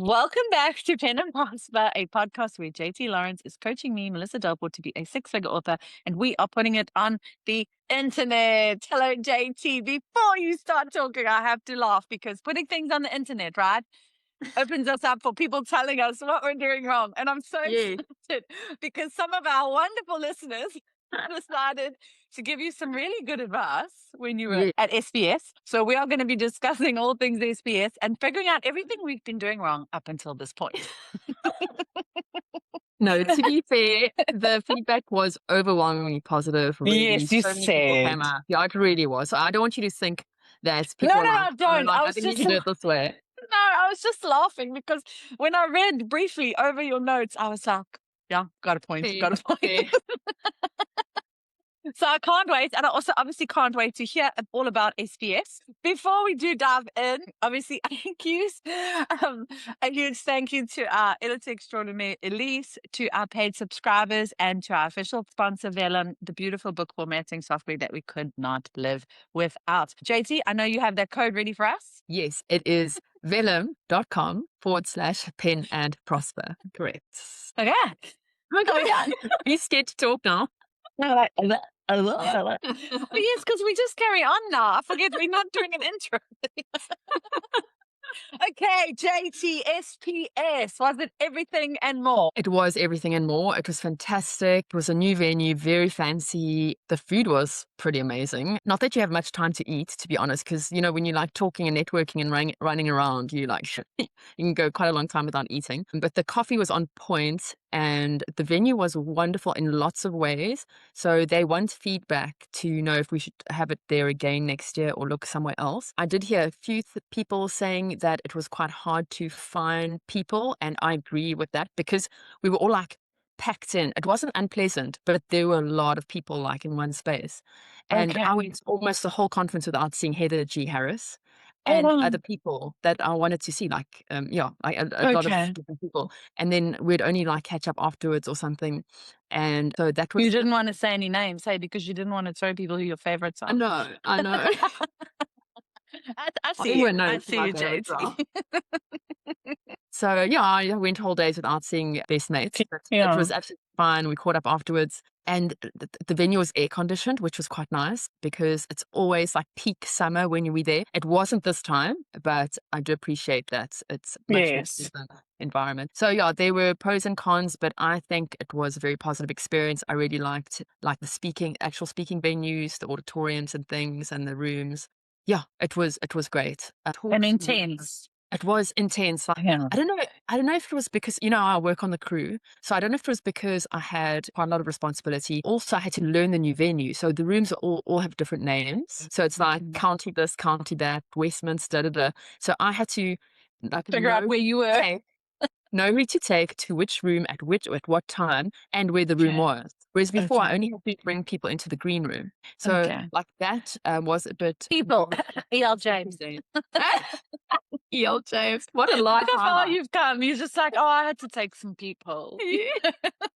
Welcome back to Pen and Prosper, a podcast where JT Lawrence is coaching me, Melissa Delport, to be a six-figure author, and we are putting it on the internet. Hello, JT. Before you start talking, I have to laugh because putting things on the internet, right, opens us up for people telling us what we're doing wrong. And I'm so Yes. excited because some of our wonderful listeners decided to give you some really good advice when you were Yes. at SBS. So we are going to be discussing all things SBS and figuring out everything we've been doing wrong up until this point. No, to be fair, the feedback was overwhelmingly positive. Really, Yes, you so many people came said. out. Yeah, it really was. So I don't want you to think that No, people no, are like, I don't. like, I I was think you just should do it this way. no, I was just laughing because when I read briefly over your notes, I was like, yeah, got a point, Fair, got a point. fair. So I can't wait. And I also obviously can't wait to hear all about SBS. Before we do dive in, obviously, a huge thank you to our editor extraordinaire, Elise, to our paid subscribers, and to our official sponsor, Vellum, the beautiful book formatting software that we could not live without. JT, I know you have that code ready for us. Yes, it is vellum.com/pen and prosper. Correct. Okay. Okay. Are you scared to talk now? Oh, yes, because we just carry on now. I forget we're not doing an intro. Okay, JT SPS. Was it everything and more? It was everything and more. It was fantastic. It was a new venue, very fancy. The food was pretty amazing. Not that you have much time to eat, to be honest, because, you know, when you like talking and networking and running around, you like, you can go quite a long time without eating. But the coffee was on point and the venue was wonderful in lots of ways. So they want feedback to know if we should have it there again next year or look somewhere else. I did hear a few people saying that it was quite hard to find people, and I agree with that because we were all like packed in. It wasn't unpleasant, but there were a lot of people like in one space. And I Okay. went almost the whole conference without seeing Heather G. Harris Hold and on. other people that I wanted to see, like, like a lot of Okay. different people. And then we'd only like catch up afterwards or something. And so that was, You didn't want to say any names, hey, because you didn't want to tell people who your favorites I are. know, I know. I see you. Everyone I knows who see my you, favorites are. JT. So yeah, I went whole days without seeing best mates, but it Yeah. was absolutely fine. We caught up afterwards, and the venue was air conditioned, which was quite nice because it's always like peak summer when we're there. It wasn't this time, but I do appreciate that it's much more Yes. pleasant environment. So yeah, there were pros and cons, but I think it was a very positive experience. I really liked like the actual speaking venues, the auditoriums and things, and the rooms. Yeah, it was great. And intense. It was intense. Like, Yeah. I don't know. I don't know if it was because, you know, I work on the crew. So I don't know if it was because I had quite a lot of responsibility. Also, I had to learn the new venue. So the rooms are all have different names. So it's like county this, county that, Westminster, da, da. So I had to like Figure out where you were. know who to take to which room at what time and where the room Okay. was. Whereas before I Okay. only had to bring people into the green room. So Okay. like that was a bit People. E.L. James. E.L. James. What a life Look how far highlight. you've come. You're just like, oh, I had to take some people.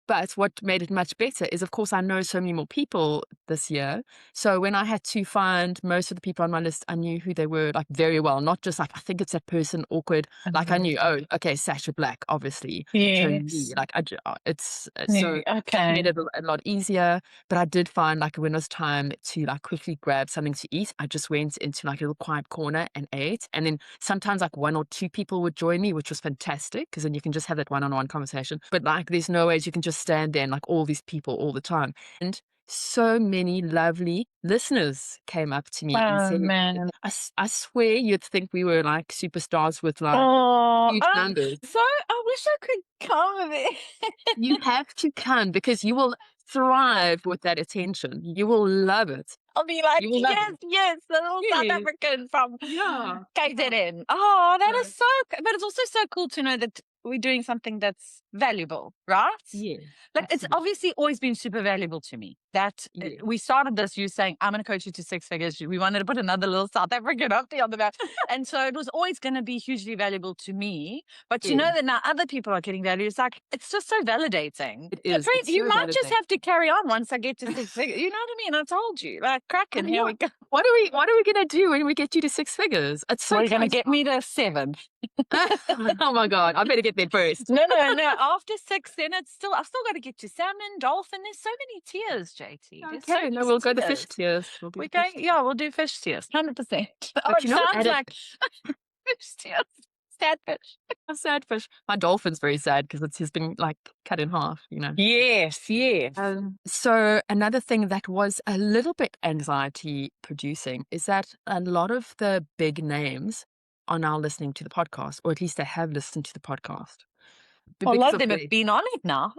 But what made it much better is, of course, I know so many more people this year. So when I had to find most of the people on my list, I knew who they were like very well, not just like, I think it's that person awkward. Like I knew, oh, okay, Sasha Black, obviously. Yes. Like it's so Yeah, that made okay. it a lot easier. But I did find like when it was time to like quickly grab something to eat, I just went into like a little quiet corner and ate. And then sometimes like one or two people would join me, which was fantastic because then you can just have that one-on-one conversation. But like there's no ways you can just stand there and like all these people all the time. And so many lovely listeners came up to me and Oh, said, man. I swear you'd think we were like superstars with like Oh, huge numbers. so I wish I could come there. You have to come because you will thrive with that attention. You will love it. I'll be like, You will love yes, it. yes, the little South Yes. African from Yeah. KZN. Oh, that Yeah. is so, but it's also so cool to know that we're doing something that's valuable, right? Yeah. Like, it's Absolutely. obviously always been super valuable to me. that Yeah. we started this, you saying, I'm going to coach you to six figures. We wanted to put another little South African up there on the map. And so it was always going to be hugely valuable to me. But you know Yeah. that now other people are getting value. It's like, it's just so validating. It is. Friend, It's you so might just validating. have to carry on once I get to six figures. You know what I mean? I told you, like, cracking, here we go. What are we going to do when we get you to six figures? It's so We're going to close. get me to 7. Oh my God. I better get there first. No. After 6, then I've still got to get to salmon, dolphin. There's so many tiers, JT. There's so Okay. many No, we'll go the tiers. fish tiers. We'll do We're the fish going, yeah, we'll do fish tiers, 100%. Oh, But it you know, sounds added like fish tiers. Sad fish. a sad fish. My dolphin's very sad because he's been like cut in half, you know. Yes. So another thing that was a little bit anxiety producing is that a lot of the big names are now listening to the podcast, or at least they have listened to the podcast. A lot Because of them have Blake. been on it now.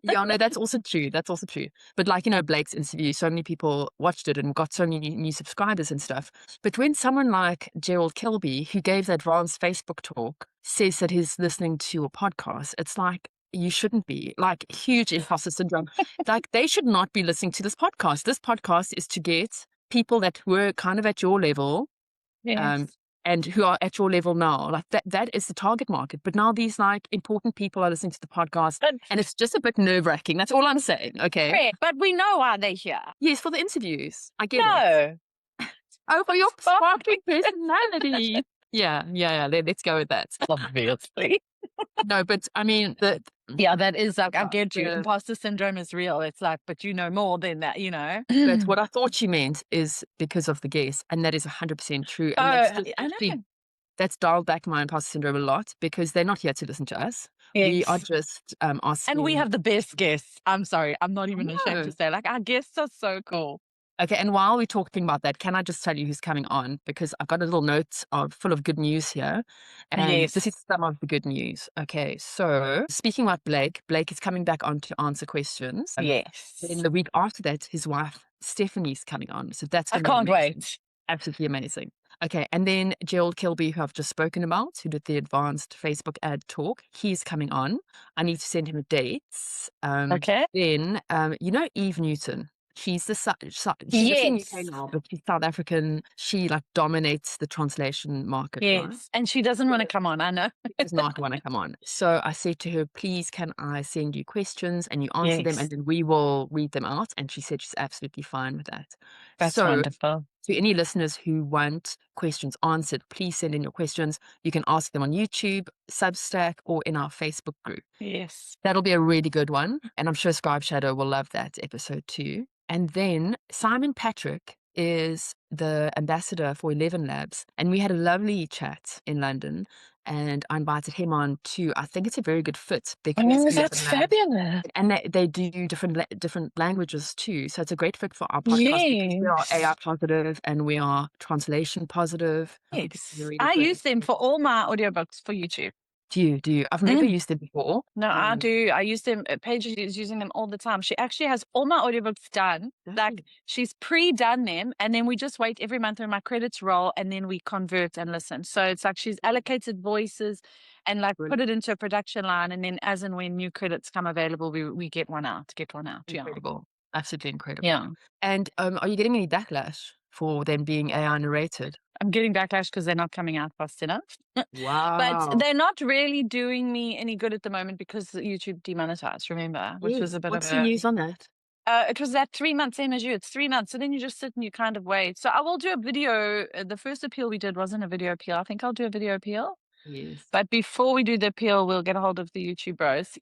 Yeah, no, that's also true. That's also true. But like, you know, Blake's interview, so many people watched it and got so many new subscribers and stuff. But when someone like Gerald Kilby, who gave the advanced Facebook talk, says that he's listening to a podcast, it's like, you shouldn't be. Like, huge imposter syndrome. Like, they should not be listening to this podcast. This podcast is to get people that were kind of at your level, Yes. and who are at your level now. Like, that is the target market. But now these like important people are listening to the podcast, and it's just a bit nerve-wracking. That's all I'm saying. Okay. Right, but we know why they're here. Yes, for the interviews. I get it. No. Oh, for your sparkling personality. Yeah. Let's go with that. Obviously. No, but I mean, Yeah, that is like, I get you. Yeah. Imposter syndrome is real. It's like, but you know more than that, you know. But what I thought you meant is because of the guest, and that is 100% true. And that's just I know. that's dialed back my imposter syndrome a lot because they're not here to listen to us. We are Yes. just asking. And we have the best guests. I'm sorry. I'm not even ashamed to say, like, our guests are so cool. Okay, and while we're talking about that, can I just tell you who's coming on? Because I've got a little note full of good news here. And Yes. this is some of the good news. Okay, so speaking about Blake is coming back on to answer questions. Yes. Then the week after that, his wife, Stephanie's coming on. So that's I gonna be can't amazing. wait. Absolutely amazing. Okay, and then Gerald Kilby, who I've just spoken about, who did the advanced Facebook ad talk, he's coming on. I need to send him dates. Okay. Then, you know, Eve Newton. She's she's in UK now, but she's South African. She like dominates the translation market. Yes. Right? And she doesn't want to come on, I know. She does not want to come on. So I said to her, please, can I send you questions and you answer them, and then we will read them out. And she said she's absolutely fine with that. That's wonderful. To any listeners who want questions answered, please send in your questions. You can ask them on YouTube, Substack, or in our Facebook group. Yes. That'll be a really good one. And I'm sure Scribe Shadow will love that episode too. And then Simon Patrick is the ambassador for 11 Labs. And we had a lovely chat in London. And I invited him on too. I think it's a very good fit because that's fabulous. And they do different languages too. So it's a great fit for our podcast because we are AI positive and we are translation positive. Yes. Really I good. use them for all my audiobooks for YouTube. Do you? I've never used them before. No, I do. I use them. Paige is using them all the time. She actually has all my audiobooks done. Like, she's pre-done them, and then we just wait every month when my credits roll, and then we convert and listen. So it's like she's allocated voices and like put it into a production line, and then as and when new credits come available, we get one out. Incredible. Absolutely incredible. Yeah. And are you getting any backlash for them being AI narrated? I'm getting backlash because they're not coming out fast enough. Wow. But they're not really doing me any good at the moment because YouTube demonetized, remember? Which was a bit What's of a... the news on that? It was that 3 months, same as you. It's 3 months. So then you just sit and you kind of wait. So I will do a video. The first appeal we did wasn't a video appeal. I think I'll do a video appeal. Yes. But before we do the appeal, we'll get a hold of the YouTube bros.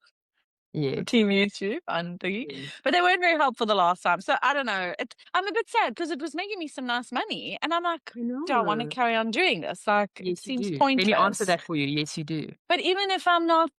Yeah. Team YouTube and thingy. Yes. But they weren't very helpful the last time. So I don't know. I'm a bit sad because it was making me some nice money. And I'm like, do I want to carry on doing this? Like, it seems pointless. Let me answer that for you. Yes, you do. But even if I'm not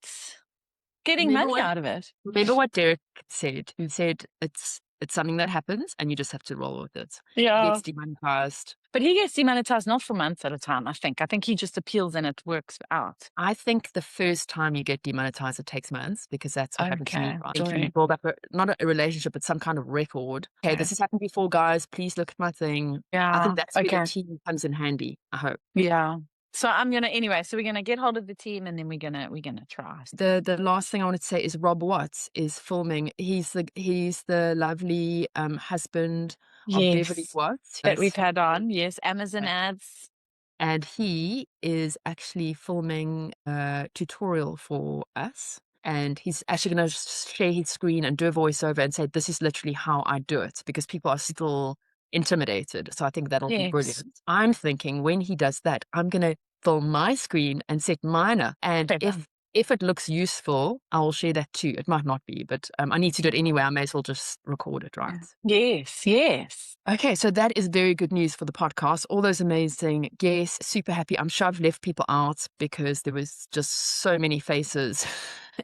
getting money out of it. Remember what Derek said? He said it's something that happens and you just have to roll with it. Yeah. It gets demonetized. But he gets demonetized not for months at a time, I think. I think he just appeals and it works out. I think the first time you get demonetized, it takes months because that's what happens to me. I think you build up not a relationship, but some kind of record. Okay, this has happened before, guys. Please look at my thing. Yeah. I think that's where the team comes in handy, I hope. Yeah. So I'm gonna anyway. So we're gonna get hold of the team, and then we're gonna try. The last thing I wanted to say is Rob Watts is filming. He's the lovely husband of Beverly Yes, Watts. that we've Yes. had on. Yes, Amazon ads. And he is actually filming a tutorial for us. And he's actually going to share his screen and do a voiceover and say, this is literally how I do it, because people are still intimidated. So I think that'll be Yes, brilliant. I'm thinking when he does that, I'm going to film my screen and set mine up. And clever. if it looks useful, I will share that too. It might not be, but I need to do it anyway. I may as well just record it, right? Yes, yes. Okay, so that is very good news for the podcast. All those amazing guests, super happy. I'm sure I've left people out because there was just so many faces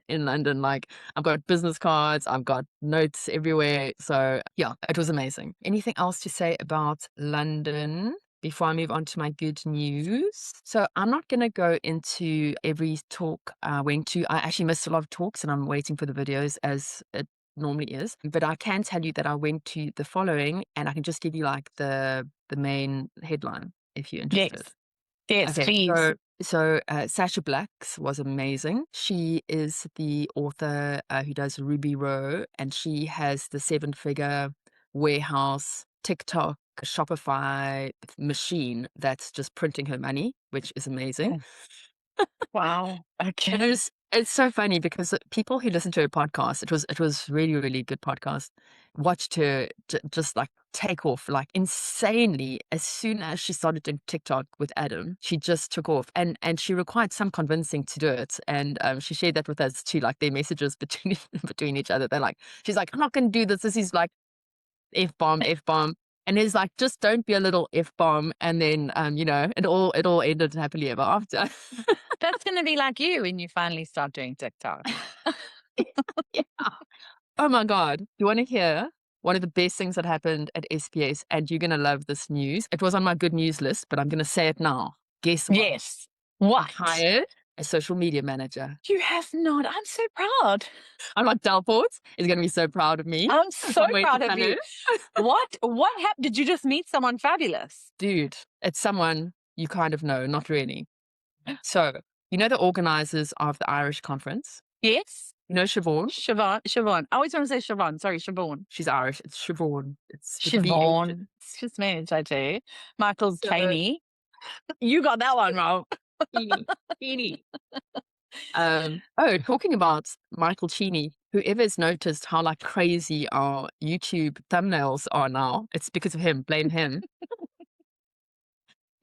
in London. Like I've got business cards, I've got notes everywhere. So yeah, it was amazing. Anything else to say about London before I move on to my good news? So I'm not going to go into every talk I went to. I actually missed a lot of talks and I'm waiting for the videos as it normally is. But I can tell you that I went to the following and I can just give you like the main headline if you're interested. Yes. Yes, Okay, please. so Sasha Blacks was amazing. She is the author who does Ruby Row, and she has the 7-figure warehouse, TikTok, Shopify machine that's just printing her money, which is amazing. Wow. And Okay. it's so funny because people who listen to her podcast, it was really, really good podcast, watched her just like take off like insanely. As soon as she started doing TikTok with Adam, she just took off, and she required some convincing to do it. And she shared that with us too, like their messages between each other. They're like, she's like, I'm not going to do this. This is like F bomb, F bomb. And he's like, just don't be a little F bomb. And then, it all ended happily ever after. That's gonna be like you when you finally start doing TikTok. Yeah. Oh my God. You want to hear one of the best things that happened at SPS? And you're going to love this news. It was on my good news list, but I'm going to say it now. Guess what? Yes. I What? hired a social media manager. You have not. I'm so proud. I'm like, Delport is going to be so proud of me. I'm so Can't wait to proud of tell you. her. What happened? Did you just meet someone fabulous? Dude, it's someone you kind of know, not really. So, you know the organizers of the Irish conference? Yes. You know Siobhan? Siobhan. I always want to say Siobhan. Sorry, Siobhan. She's Irish. It's Siobhan. It's with the BH. Siobhan. It's just managed, I tell you. Michael So, Caney. You got that one wrong. teeny. Talking about Michael Cheney, whoever's noticed how like crazy our YouTube thumbnails are now, it's because of him. Blame him.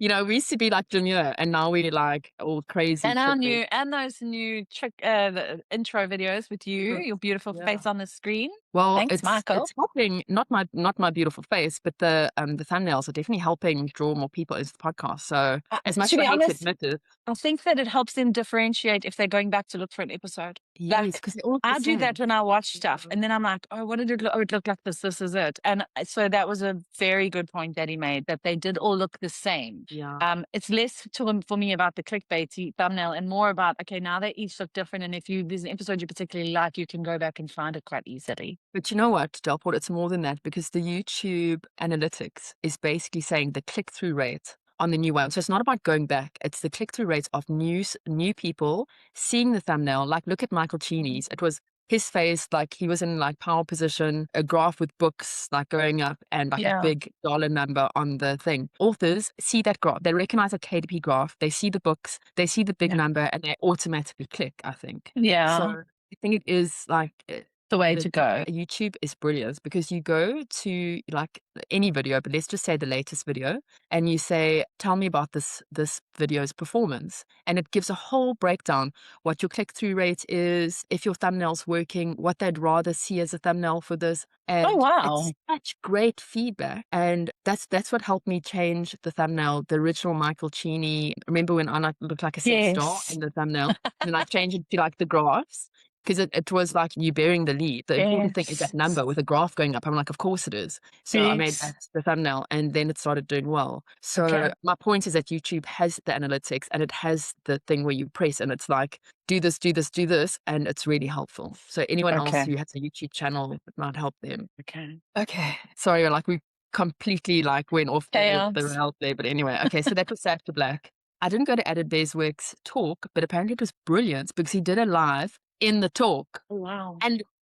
We used to be like demure, and now we're like all crazy. And those new the intro videos with you, your beautiful face on the screen. Well, Thanks, Michael. it's helping, not my beautiful face, but the thumbnails are definitely helping draw more people into the podcast. So as much To as be I hate to honest, admit it, I think that it helps them differentiate if they're going back to look for an episode. yes, because they're all the I do same. that when I watch stuff, and then I'm like, oh, what did it look? Oh, it looked like this. This is it. And so that was a very good point that he made, that they did all look the same. Yeah. It's less for me about the clickbaity thumbnail and more about, okay, now they each look different. And if there's an episode you particularly like, you can go back and find it quite easily. But you know what, Delport, it's more than that, because the YouTube analytics is basically saying the click-through rate on the new one. So it's not about going back. It's the click-through rates of new people seeing the thumbnail. Like, look at Michael Cheney's. It was his face, like he was in like power position, a graph with books like going up and like a big dollar number on the thing. Authors see that graph. They recognize a KDP graph. They see the books. They see the big number and they automatically click, I think. Yeah. So I think it is like the way to go. YouTube is brilliant because you go to like any video, but let's just say the latest video, and you say, tell me about this video's performance. And it gives a whole breakdown, what your click-through rate is, if your thumbnail's working, what they'd rather see as a thumbnail for this. And oh, wow. it's such great feedback. And that's what helped me change the thumbnail, the original Michael Cheney. Remember when I looked like a sex star in the thumbnail? And then I changed it to like the graphs. Because it was like you bearing the lead. The important thing is that number with a graph going up. I'm like, of course it is. So I made that the thumbnail and then it started doing well. So my point is that YouTube has the analytics and it has the thing where you press and it's like, do this, do this, do this. And it's really helpful. So anyone else who has a YouTube channel, it might help them. Okay. Sorry, like we completely like went off the rails there. But anyway, okay. So that was Sasha Black. I didn't go to Added Beeswick's talk, but apparently it was brilliant because he did a live in the talk. Oh, wow.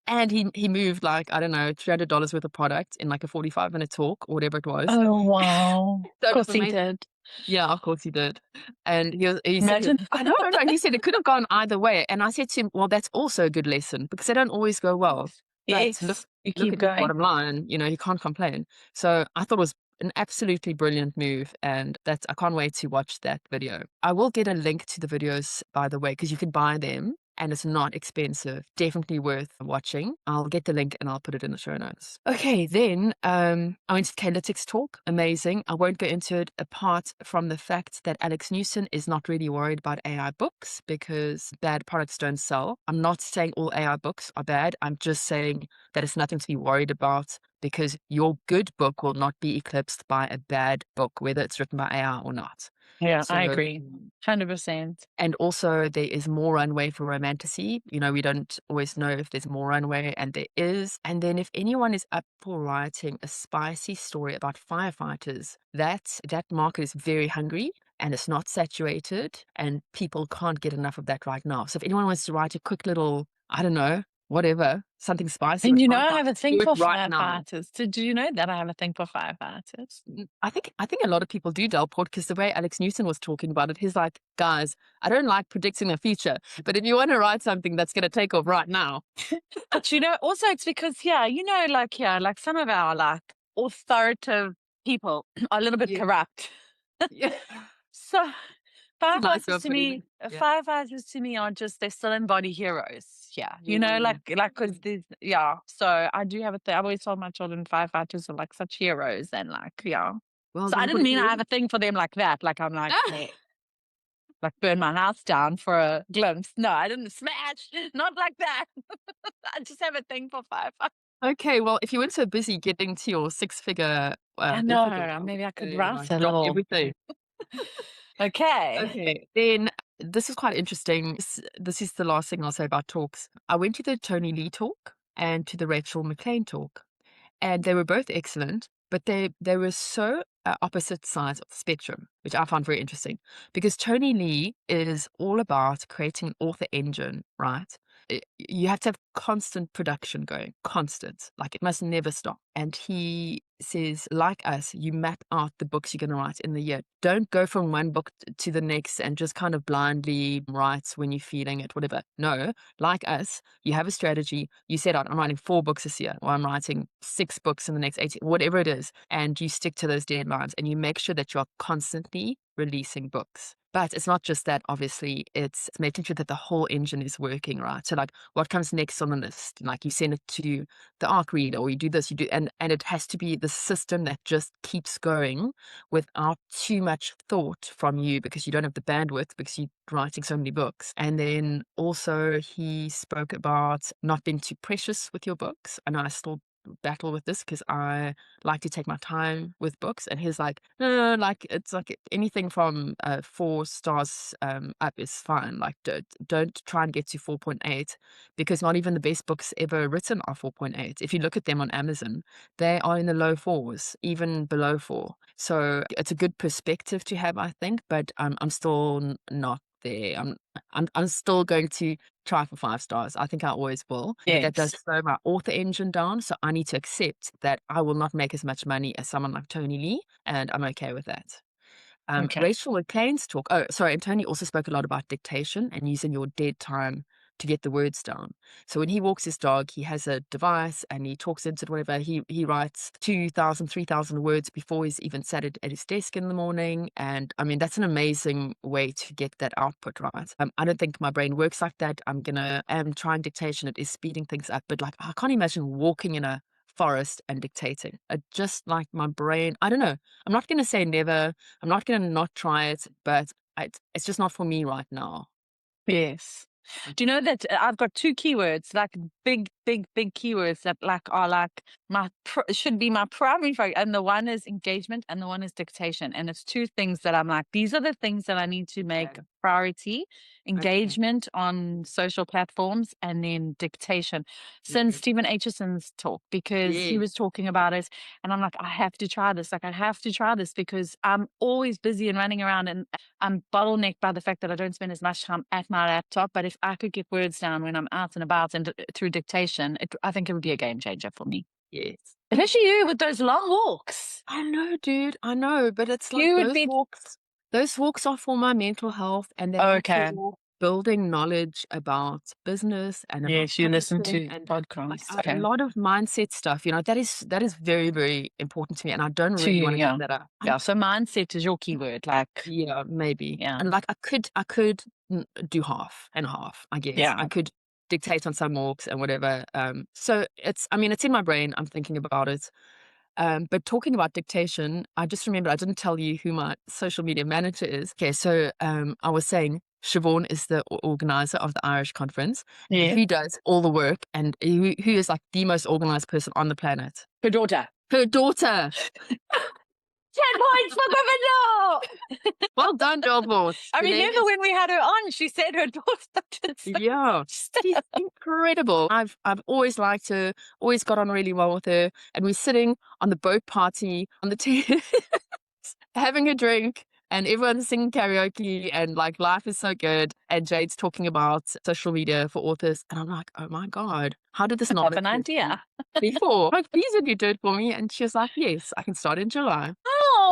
And he moved like, I don't know, $300 worth of product in like a 45-minute talk or whatever it was. Oh, wow. So Of it was course he amazing. did. Yeah, of course he did. And he said, Imagine. I know, he said it could have gone either way. And I said to him, well, that's also a good lesson because they don't always go well. But Yes, you look keep at his going. bottom line, he can't complain. So I thought it was an absolutely brilliant move, and I can't wait to watch that video. I will get a link to the videos, by the way, because you can buy them and it's not expensive. Definitely worth watching. I'll get the link and I'll put it in the show notes. Okay, then I went to K-Lytics talk. Amazing. I won't go into it apart from the fact that Alex Newson is not really worried about AI books because bad products don't sell. I'm not saying all AI books are bad. I'm just saying that it's nothing to be worried about because your good book will not be eclipsed by a bad book, whether it's written by AI or not. Yeah, I So, agree. 100%. and also there is more runway for romantasy. We don't always know if there's more runway, and there is. And then if anyone is up for writing a spicy story about firefighters, that market is very hungry and it's not saturated and people can't get enough of that right now. So if anyone wants to write a quick little, I don't know, whatever, something spicy And with I have firefighters, a thing do it for right now. firefighters. Did you know that I have a thing for firefighters? I think a lot of people do, Delport, because the way Alex Newton was talking about it, he's like, guys, I don't like predicting the future, but if you want to write something that's going to take off right now. But also it's because, like some of our like authoritative people are a little bit Yeah. corrupt. Yeah. So It's a nice way firefighters of to putting me, it. Yeah. firefighters to me are just, they still embody heroes. Yeah. Mm. Cause yeah. So I do have a thing. I've always told my children firefighters are like such heroes and like, yeah. Well, So I didn't Delport, if mean you I have really a thing for them like that. Like I'm like, like burn my house down for a glimpse. No, I didn't smash. Not like that. I just have a thing for firefighters. okay, well, if you weren't so busy getting to your six-figure I know. Maybe I could write a drop little. everything. Okay. Okay, then this is quite interesting. This is the last thing I'll say about talks. I went to the Tony Lee talk and to the Rachel McLean talk, and they were both excellent, but they were so opposite sides of the spectrum, which I found very interesting because Tony Lee is all about creating an author engine, right? You have to have constant production going, constant, like it must never stop. And he says, like us, you map out the books you're going to write in the year. Don't go from one book to the next and just kind of blindly write when you're feeling it, whatever. No, like us, you have a strategy. You set out, I'm writing 4 books this year, or I'm writing 6 books in the next 18, whatever it is. And you stick to those deadlines and you make sure that you're constantly releasing books. But it's not just that, obviously, it's making sure that the whole engine is working, right? So like what comes next on the list? Like you send it to the ARC reader or you do this, you do, and it has to be the system that just keeps going without too much thought from you because you don't have the bandwidth because you're writing so many books. And then also he spoke about not being too precious with your books. I know I still battle with this because I like to take my time with books, and he's like, no, like it's like anything from 4 stars up is fine. Like don't try and get to 4.8 because not even the best books ever written are 4.8. If you look at them on Amazon, they are in the low 4s, even below 4. So it's a good perspective to have, I think, but I'm still not there. I'm still going to try for 5 stars. I think I always will. But that does Yes. slow my author engine down. So I need to accept that I will not make as much money as someone like Tony Lee, and I'm okay with that. Okay. Rachel McLean's talk. Oh, sorry. And Tony also spoke a lot about dictation and using your dead time to get the words down. So when he walks his dog, he has a device and he talks into it, whatever. He writes 2,000, 3,000 words before he's even sat at his desk in the morning. And I mean, that's an amazing way to get that output, right? I don't think my brain works like that. I'm trying dictation. It is speeding things up, but like, I can't imagine walking in a forest and dictating. Just like my brain, I don't know. I'm not going to say never. I'm not going to not try it, but it's just not for me right now. Yes. Do you know that I've got 2 keywords, like big, big, big keywords that like are like should be my primary focus, and the one is engagement and the one is dictation, and it's 2 things that I'm like, these are the things that I need to make priority, Okay. engagement on social platforms, and then dictation since Okay. Stephen Aitchison's talk, because he Yeah. was talking about it. And I'm like, I have to try this. Like, I have to try this because I'm always busy and running around, and I'm bottlenecked by the fact that I don't spend as much time at my laptop. But if I could get words down when I'm out and about and through dictation, I think it would be a game changer for me. Yes. Especially you with those long walks. I know, dude. I know, but it's like You would be those walks are for my mental health, and they are okay. for building knowledge about business and about Yes, you listen publishing to and like podcasts. a Okay. lot of mindset stuff. That is very, very important to me, and I don't To really you, want to give yeah. that up. Yeah. So mindset is your keyword. Like, Yeah, maybe. yeah. And like I could do half and half, I guess. Yeah. I could dictate on some walks and whatever. So I mean, it's in my brain. I'm thinking about it. But talking about dictation, I just remembered I didn't tell you who my social media manager is. Okay, so I was saying Siobhan is the organizer of the Irish conference, Yeah. who does all the work and who is like the most organized person on the planet. Her daughter. Her daughter. 10 points for Gryffindor. Well done, Delport. I Her name remember is when we had her on, she said her daughter did so Yeah, she's stuff. incredible. I've always liked her, always got on really well with her. And we're sitting on the boat party on the terrace, having a drink, and everyone's singing karaoke, and like life is so good. And Jade's talking about social media for authors, and I'm like, oh my God, how did this I not have an occur to me idea. before? Like, please would you do it for me? And she was like, yes, I can start in July. Yeah,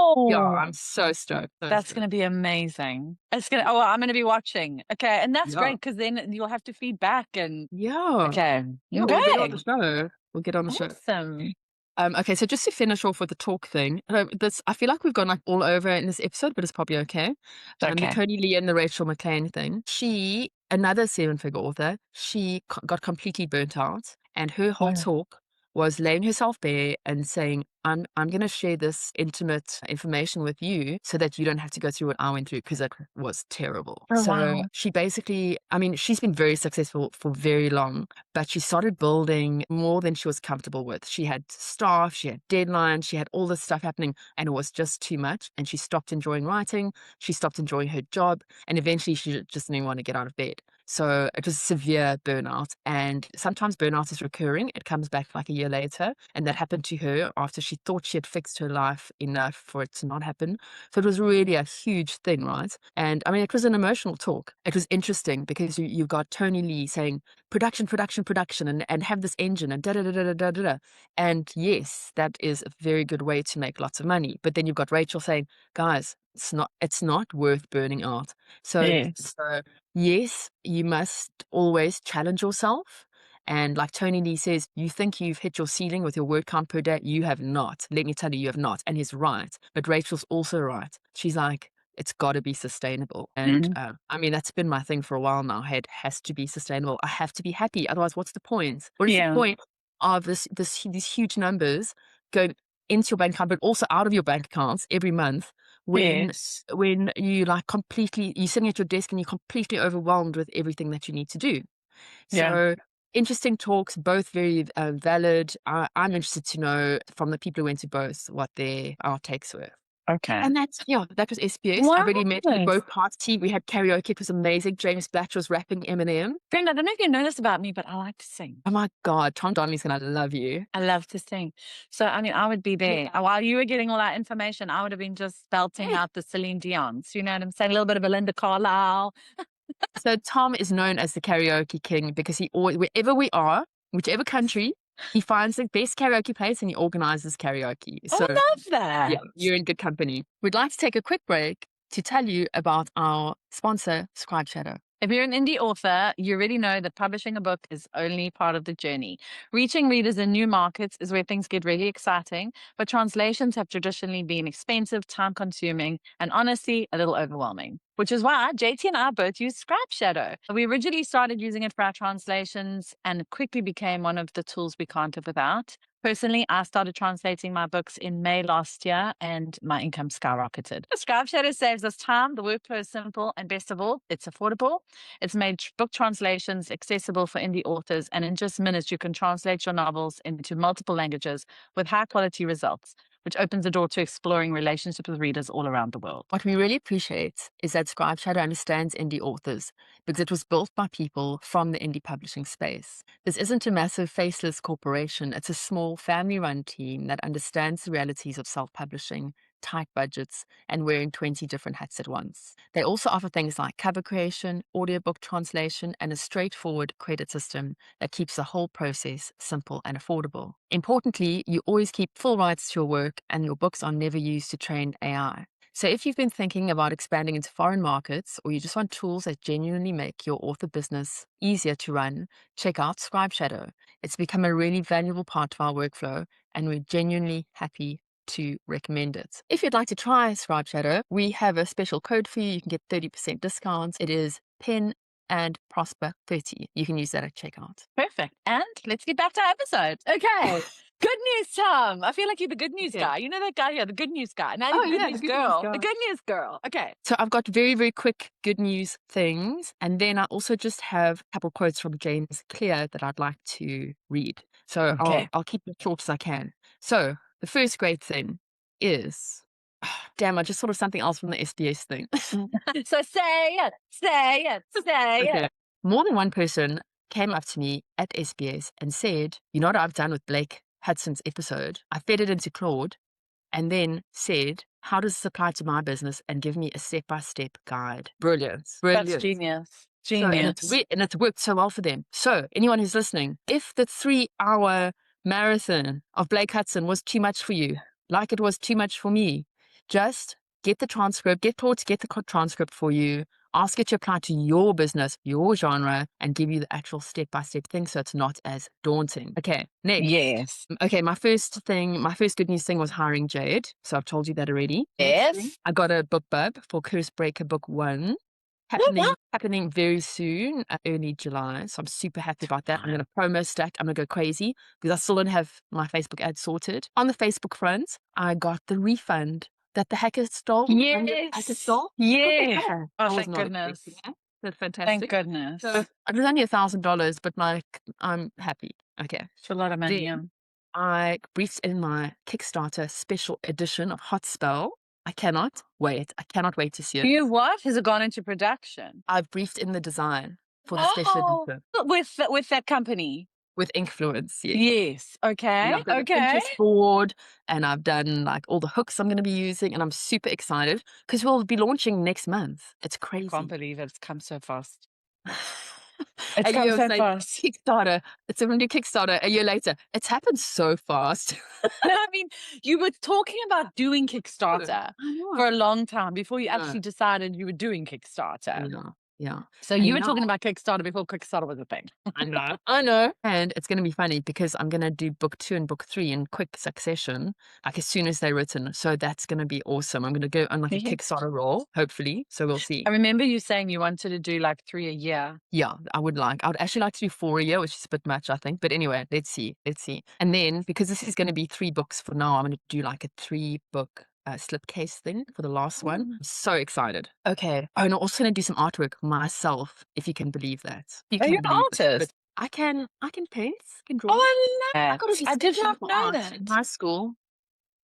Oh, I'm so stoked. So that's going to stoked. be amazing. It's going to, oh, well, I'm going to be watching. Okay. And that's Yeah. great because then you'll have to feed back and, Yeah. okay. Yeah, we'll get on the Okay. show. We'll get on the show. Awesome. Okay, so just to finish off with the talk thing, I feel like we've gone like all over in this episode, but it's probably okay. The Okay. Tony Lee and the Rachel McLean thing. She, another seven-figure author, she got completely burnt out, and her whole Oh, talk was laying herself bare and saying, I'm going to share this intimate information with you so that you don't have to go through what I went through, because it was terrible. oh, So wow. she basically, I mean, she's been very successful for very long, but she started building more than she was comfortable with. She had staff, she had deadlines, she had all this stuff happening, and it was just too much. And she stopped enjoying writing, she stopped enjoying her job, and eventually she just didn't want to get out of bed. So it was severe burnout. And sometimes burnout is recurring. It comes back like a year later. And that happened to her after she thought she had fixed her life enough for it to not happen. So it was really a huge thing, right? And I mean, it was an emotional talk. It was interesting because you got Tony Lee saying production, production, production, and have this engine and da da da da da da da. And yes, that is a very good way to make lots of money. But then you've got Rachel saying, guys, it's not worth burning out. So, Yes. so yes, you must always challenge yourself. And like Tony Lee says, you think you've hit your ceiling with your word count per day. You have not. Let me tell you, you have not. And he's right. But Rachel's also right. She's like, it's got to be sustainable. And Mhm. I mean, that's been my thing for a while now. It has to be sustainable. I have to be happy. Otherwise, what's the point? What is the Yeah. point of these huge numbers going into your bank account, but also out of your bank accounts every month Yes. when you like completely, you're sitting at your desk and you're completely overwhelmed with everything that you need to do. Yeah. So interesting talks, both very valid. I'm interested to know from the people who went to both what their outtakes were. Okay. And that was SBS. I really met the Marvelous. both party. We had karaoke. It was amazing. James Blatch was rapping Eminem. Friend, I don't know if you know this about me, but I like to sing. Oh my God, Tom Donnelly's gonna love you. I love to sing. So, I mean, I would be there. Yeah. While you were getting all that information, I would have been just belting out the Celine Dion's. You know what I'm saying? A little bit of Belinda Carlisle. So Tom is known as the karaoke king because he always, wherever we are, whichever country, he finds the best karaoke place and he organizes karaoke. Oh, So I love that. yeah, you're in good company. We'd like to take a quick break to tell you about our sponsor, Scribe Shadow. If you're an indie author, you already know that publishing a book is only part of the journey. Reaching readers in new markets is where things get really exciting, but translations have traditionally been expensive, time consuming, and honestly, a little overwhelming. Which is why JT and I both use Scribe Shadow. We originally started using it for our translations and it quickly became one of the tools we can't live without. Personally, I started translating my books in May last year and my income skyrocketed. Scribe Shadow saves us time, the workflow is simple, and best of all, it's affordable. It's made book translations accessible for indie authors, and in just minutes, you can translate your novels into multiple languages with high quality results. which opens the door to exploring relationships with readers all around the world. What we really appreciate is that Scribe Shadow understands indie authors because it was built by people from the indie publishing space. This isn't a massive faceless corporation. It's a small family-run team that understands the realities of self-publishing, tight budgets, and wearing 20 different hats at once. They also offer things like cover creation, audiobook translation, and a straightforward credit system that keeps the whole process simple and affordable. Importantly, you always keep full rights to your work, and your books are never used to train AI. So if you've been thinking about expanding into foreign markets, or you just want tools that genuinely make your author business easier to run, check out Scribe Shadow. It's become a really valuable part of our workflow, and we're genuinely happy to recommend it. If you'd like to try Scribe Shadow, we have a special code for you. You can get 30% discounts. It is Pen and Prosper 30. You can use that at checkout. Perfect. And let's get back to our episode. Okay. Good news time. I feel like you're the good news guy. You know that guy here, the good news guy. Now you're the good news girl. The good news girl. Okay. So I've got very, very quick good news things. And then I also just have a couple quotes from James Clear that I'd like to read. So I'll keep it short as I can. So the first great thing is, damn, I just thought of something else from the SBS thing. So say it. More than one person came up to me at SBS and said, you know what I've done with Blake Hudson's episode? I fed it into Claude and then said, how does this apply to my business, and give me a step-by-step guide. Brilliant. That's genius. Genius. So, and it's worked so well for them. So anyone who's listening, if the 3-hour marathon of Blake Hudson was too much for you, like it was too much for me, just get the transcript, get Claude to get the transcript for you, ask it to apply to your business, your genre, and give you the actual step-by-step thing so it's not as daunting. Okay, next. Yes. Okay, my first good news thing was hiring Jade. So I've told you that already. Yes. I got a book bub for Curse Breaker Book 1. Happening very soon, early July. So I'm super happy about that. I'm going to promo stack. I'm going to go crazy because I still don't have my Facebook ads sorted. On the Facebook front, I got the refund that the hacker stole. Yes. Yes. Oh, thank goodness. That's fantastic. Thank goodness. So it was only $1,000, but like I'm happy. Okay. It's a lot of money. I briefed in my Kickstarter special edition of Hot Spell. I cannot wait. I cannot wait to see it. You what? Has it gone into production? I've briefed in the design for the special edition. With that company? With Influence, yes. Yes. Okay. I've got a Pinterest board, and I've done like all the hooks I'm going to be using, and I'm super excited because we'll be launching next month. It's crazy. I can't believe it's come so fast. It's come so fast. Kickstarter. It's a new Kickstarter a year later. It's happened so fast. I mean, you were talking about doing Kickstarter for a long time before you actually decided you were doing Kickstarter. Yeah. So you were talking about Kickstarter before Kickstarter was a thing. I know. And it's going to be funny because I'm going to do book 2 and book 3 in quick succession, like as soon as they're written. So that's going to be awesome. I'm going to go on like a Kickstarter roll, hopefully. So we'll see. I remember you saying you wanted to do like 3 a year. Yeah, I would actually like to do 4 a year, which is a bit much, I think. But anyway, let's see. And then because this is going to be 3 books for now, I'm going to do like a 3-book slipcase thing for the last one. I'm so excired. Okay. Oh, and I'm also going to do some artwork myself, if you can believe that. Are you an artist? I can paint, I can draw. Oh, I love that. I did not know that. In high school.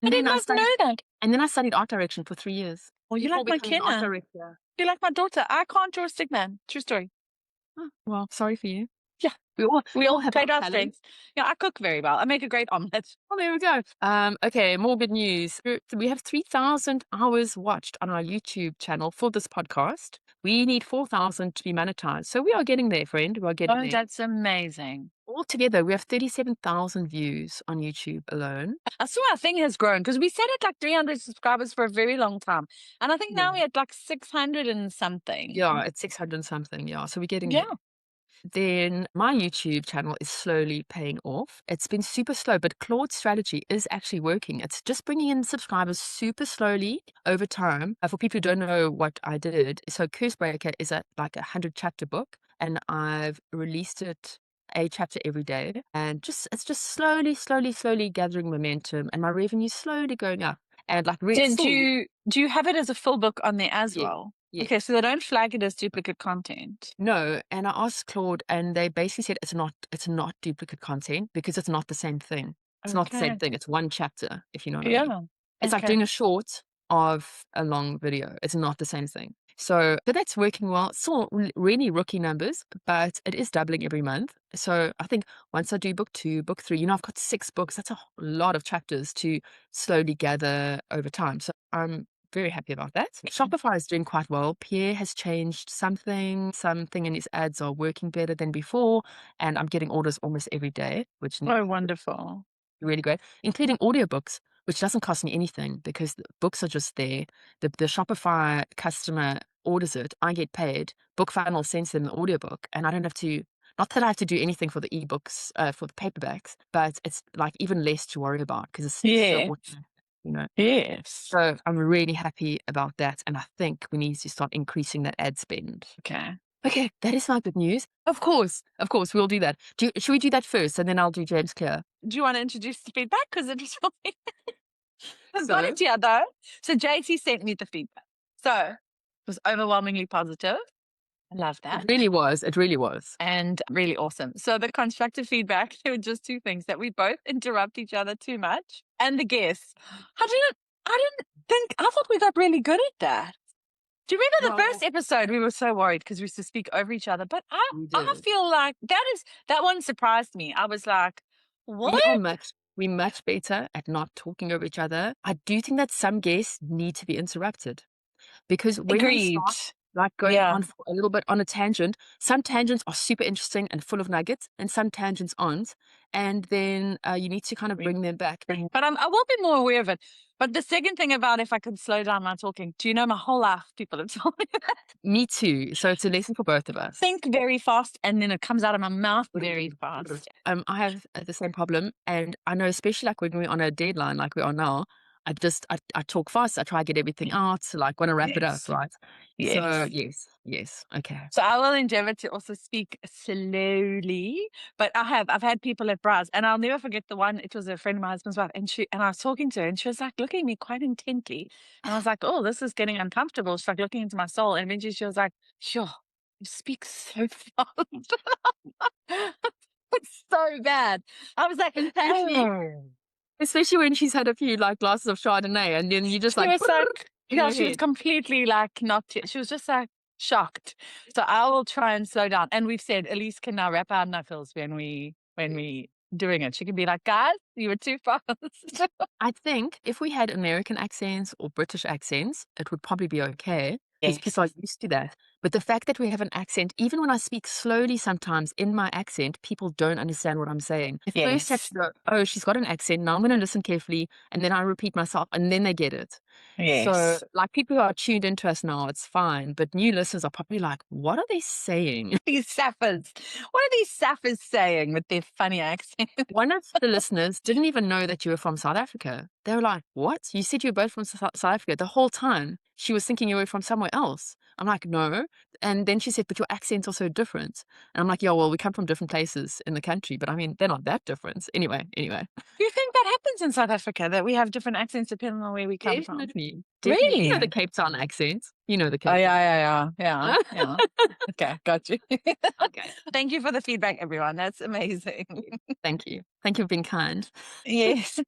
I did not know that. And then I studied art direction for 3 years. Well, you like my Kenna. You like my daughter. I can't draw a stick man. True story. Oh, well, sorry for you. Yeah. We all have played our strengths. Yeah, I cook very well. I make a great omelette. Oh, there we go. Okay, more good news. We have 3,000 hours watched on our YouTube channel for this podcast. We need 4,000 to be monetized. So we are getting there, friend. We are getting there. Oh, that's amazing. Altogether, we have 37,000 views on YouTube alone. I saw our thing has grown because we said it like 300 subscribers for a very long time. And I think now we're at like 600 and something. Yeah, it's 600 and something. Yeah, so we're getting there. Then my YouTube channel is slowly paying off. It's been super slow, but Claude's strategy is actually working. It's just bringing in subscribers super slowly over time. For people who don't know what I did, so Curse Breaker is like a 100-chapter book, and I've released it a chapter every day, and it's just slowly gathering momentum, and my revenue slowly going up. And like, do you have it as a full book on there as well? Yes. Okay, so they don't flag it as duplicate content. No, and I asked Claude, and they basically said it's not duplicate content because it's not the same thing. It's not the same Okay. thing. It's one chapter, if you know what I mean. Yeah. It's like Okay. doing a short of a long video. It's not the same thing. So that's working well. Still really rookie numbers, but it is doubling every month. So I think once I do book 2, book 3, I've got 6 books. That's a lot of chapters to slowly gather over time. So I'm very happy about that. Shopify is doing quite well. Pierre has changed something in his ads are working better than before, and I'm getting orders almost every day, which is Oh, wonderful. really great, including audiobooks, which doesn't cost me anything because the books are just there. The Shopify customer orders it, I get paid, Book Funnel sends them the audiobook, and I don't have to, not that I have to do anything for the ebooks, for the paperbacks, but it's like even less to worry about because it's so Yes. automatic, you know. Yes. So I'm really happy about that, and I think we need to start increasing that ad spend. Okay. Okay, that is my good news. Of course, we'll do that. Should we do that first, and then I'll do James Clear? Do you want to introduce the feedback? Because it was really I've got So it here though. So JT sent me the feedback. So it was overwhelmingly positive. I love that. it really was. It really was. And really awesome. So the constructive feedback, there were just 2 things: that we both interrupt each other too much, and the guests. I thought we got really good at that. Do you remember the first Well, episode? We were so worried because we used to speak over each other. But I we I did. feel like that one surprised me. I was like, what? We're much better at not talking over each other. I do think that some guests need to be interrupted because when we Agreed. start like going Yeah. on for a little bit on a tangent, some tangents are super interesting and full of nuggets, and some tangents aren't. And then you need to kind of bring them back. But I will be more aware of it. But the second thing about if I could slow down my talking, do you know my whole life people have told me that? Me too. So it's a lesson for both of us. Think very fast and then it comes out of my mouth very fast. I have the same problem, and I know especially like when we're on a deadline like we are now, I talk fast. I try to get everything out, like want to wrap it up, Yes. right? So Yes. yes, okay. So I will endeavor to also speak slowly, but I've had people at Browse, and I'll never forget the one. It was a friend of my husband's wife, and I was talking to her, and she was like looking at me quite intently, and I was like, oh, this is getting uncomfortable. She's like looking into my soul, and eventually she was like, sure, you speak so fast. It's so bad. I was like, oh. Especially when she's had a few like glasses of Chardonnay, and then you just She like was like, in yeah, your she was head. completely like not, she was just like shocked. So I will try and slow down. And we've said Elise can now wrap our knuckles when we doing it. She can be like, guys, you were too fast. I think if we had American accents or British accents, it would probably be okay because Yes. people are used to that. But the fact that we have an accent, even when I speak slowly sometimes in my accent, people don't understand what I'm saying. They first have Yes. to go, oh, she's got an accent. Now I'm going to listen carefully. And then I repeat myself and then they get it. So, Yes. like people who are tuned into us now, it's fine. But new listeners are probably like, what are they saying? These sappers. What are these sappers saying with their funny accent? One of the listeners didn't even know that you were from South Africa. They were like, what? You said you were both from South Africa. The whole time she was thinking you were from somewhere else. I'm like, no. And then she said, but your accents are so different. And I'm like, yeah, well, we come from different places in the country, but I mean, they're not that different. Anyway. Do you think that happens in South Africa, that we have different accents depending on where we come from? Definitely. Definitely. You know the Really? Cape Town accent. You know the Oh, Cape Town. yeah. Okay, got you. Okay. Thank you for the feedback, everyone. That's amazing. Thank you. Thank you for being kind. Yes.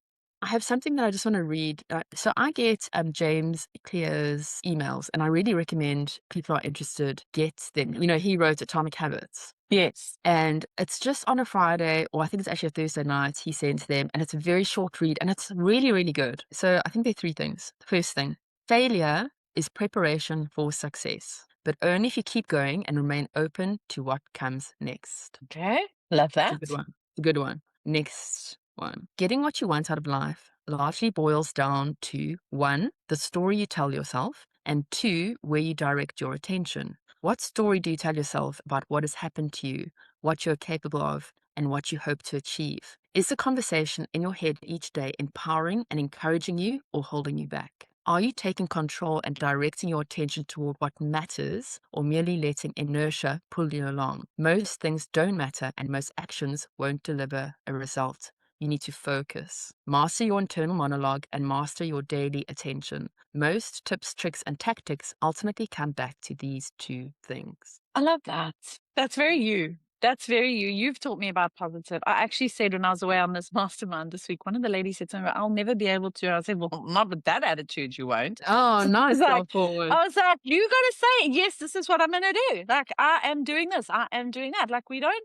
I have something that I just want to read. So I get James Clear's emails, and I really recommend people who are interested get them. You know, he wrote Atomic Habits. Yes. And it's just on a Friday, or I think it's actually a Thursday night, he sends them, and it's a very short read, and it's really, really good. So I think there are 3 things. The first thing, failure is preparation for success, but only if you keep going and remain open to what comes next. Okay. Love It's a that. good one. It's a good one. Next one. Getting what you want out of life largely boils down to 1, the story you tell yourself, and 2, where you direct your attention. What story do you tell yourself about what has happened to you, what you're capable of, and what you hope to achieve? Is the conversation in your head each day empowering and encouraging you or holding you back? Are you taking control and directing your attention toward what matters, or merely letting inertia pull you along? Most things don't matter, and most actions won't deliver a result. You need to focus. Master your internal monologue and master your daily attention. Most tips, tricks, and tactics ultimately come back to these 2 things. I love that. That's very you. That's very you. You've taught me about positive. I actually said when I was away on this mastermind this week, one of the ladies said to me, I'll never be able to. I said, well, not with that attitude, you won't. Oh, So nice, like, forward. I was like, you got to say, yes, this is what I'm going to do. Like, I am doing this. I am doing that. Like, we don't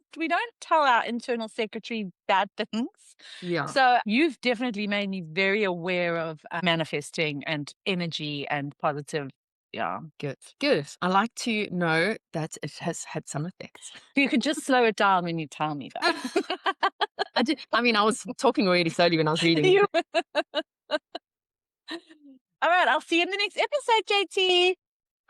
tell our internal secretary bad things. Yeah. So you've definitely made me very aware of manifesting and energy and positive. Yeah. Good. Good. I like to know that it has had some effects. You could just slow it down when you tell me that. I did. I mean, I was talking really slowly when I was reading. You- All right. I'll see you in the next episode, JT.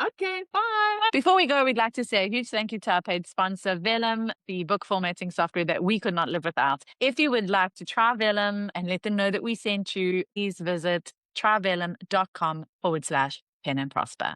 Okay, bye. Before we go, we'd like to say a huge thank you to our paid sponsor, Vellum, the book formatting software that we could not live without. If you would like to try Vellum and let them know that we sent you, please visit tryvellum.com/pen and prosper.